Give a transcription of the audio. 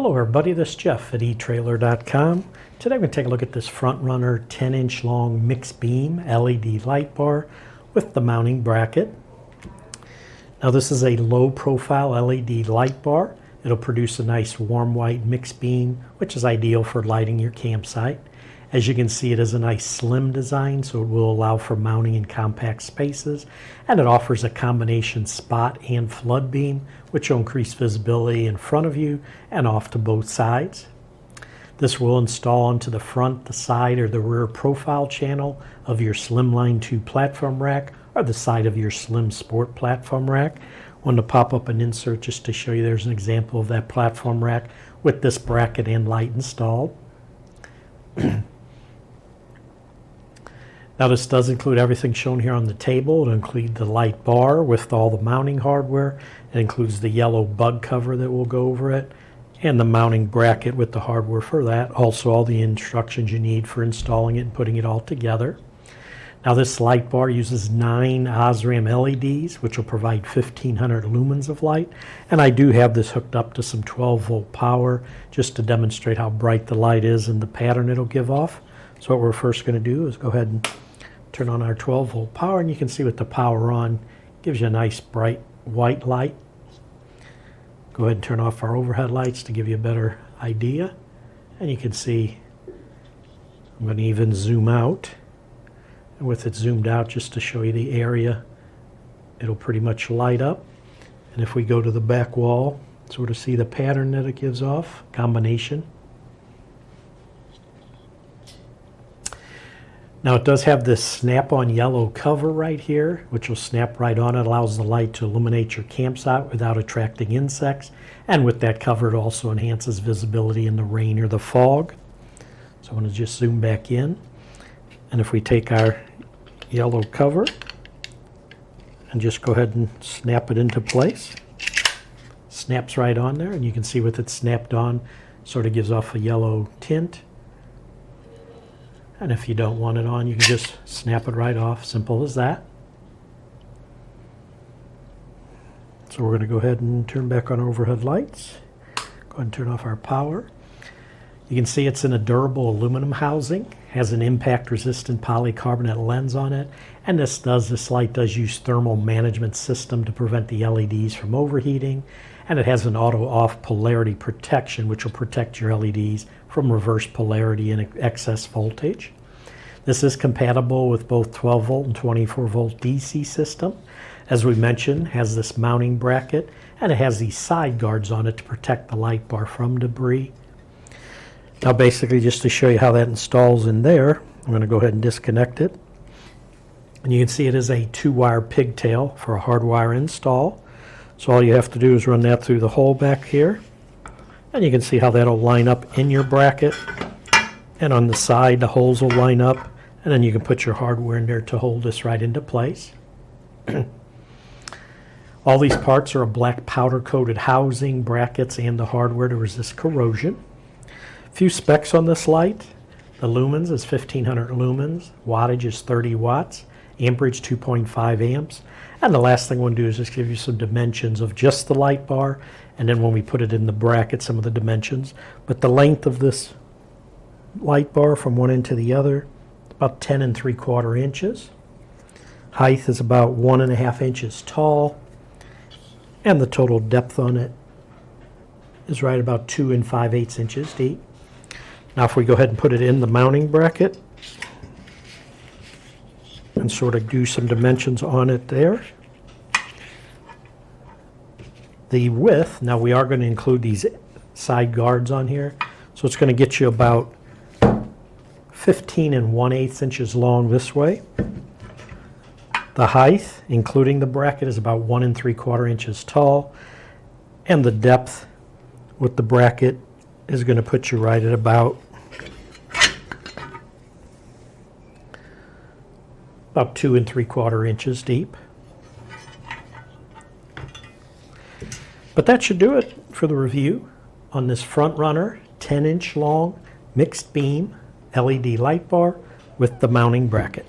Hello everybody, this is Jeff at etrailer.com. Today I'm going to take a look at this front runner 10-inch long mixed beam LED light bar with the mounting bracket. Now this is a low profile LED light bar. It'll produce a nice warm white mixed beam, which is ideal for lighting your campsite. As you can see, it is a nice slim design, so it will allow for mounting in compact spaces, and it offers a combination spot and flood beam, which will increase visibility in front of you and off to both sides. This will install onto the front, the side, or the rear profile channel of your Slimline 2 platform rack or the side of your Slim Sport platform rack. I wanted to pop up an insert just to show you there's an example of that platform rack with this bracket and light installed. Now this does include everything shown here on the table. It'll include the light bar with all the mounting hardware. It includes the yellow bug cover that will go over it and the mounting bracket with the hardware for that. Also all the instructions you need for installing it and putting it all together. Now this light bar uses 9 OSRAM LEDs, which will provide 1500 lumens of light. And I do have this hooked up to some 12-volt power just to demonstrate how bright the light is and the pattern it'll give off. So what we're first going to do is go ahead and turn on our 12-volt power, and you can see with the power on, gives you a nice bright white light. Go ahead and turn off our overhead lights to give you a better idea. And you can see, I'm going to even zoom out. And with it zoomed out, just to show you the area, it'll pretty much light up. And if we go to the back wall, sort of see the pattern that it gives off, combination. Now it does have this snap-on yellow cover right here, which will snap right on. It allows the light to illuminate your campsite without attracting insects. And with that cover, it also enhances visibility in the rain or the fog. So I'm going to just zoom back in. And if we take our yellow cover and just go ahead and snap it into place, snaps right on there. And you can see with it snapped on, sort of gives off a yellow tint. And if you don't want it on, you can just snap it right off. Simple as that. So we're going to go ahead and turn back on our overhead lights. Go ahead and turn off our power. You can see it's in a durable aluminum housing. Has an impact-resistant polycarbonate lens on it. And this light does use thermal management system to prevent the LEDs from overheating. And it has an auto-off polarity protection, which will protect your LEDs from reverse polarity and excess voltage. This is compatible with both 12-volt and 24-volt DC system. As we mentioned, has this mounting bracket, and it has these side guards on it to protect the light bar from debris. Now basically, just to show you how that installs in there, I'm going to go ahead and disconnect it. And you can see it is a 2-wire pigtail for a hardwire install. So all you have to do is run that through the hole back here. And you can see how that'll line up in your bracket. And on the side, the holes will line up. And then you can put your hardware in there to hold this right into place. All these parts are a black powder coated housing, brackets, and the hardware to resist corrosion. A few specs on this light. The lumens is 1500 lumens. Wattage is 30 watts. Amperage 2.5 amps. And the last thing we'll do is just give you some dimensions of just the light bar, and then when we put it in the bracket, some of the dimensions. But the length of this light bar from one end to the other is about 10 3/4 inches. Height is about 1.5 inches tall, and the total depth on it is right about 2 5/8 inches deep. Now if we go ahead and put it in the mounting bracket, and sort of do some dimensions on it there. The width, now we are going to include these side guards on here, so it's going to get you about 15 1/8 inches long this way. The height, including the bracket, is about 1 3/4 inches tall, and the depth with the bracket is going to put you right at about 2 3/4 inches deep. But that should do it for the review on this front runner 10-inch long mixed beam LED light bar with the mounting bracket.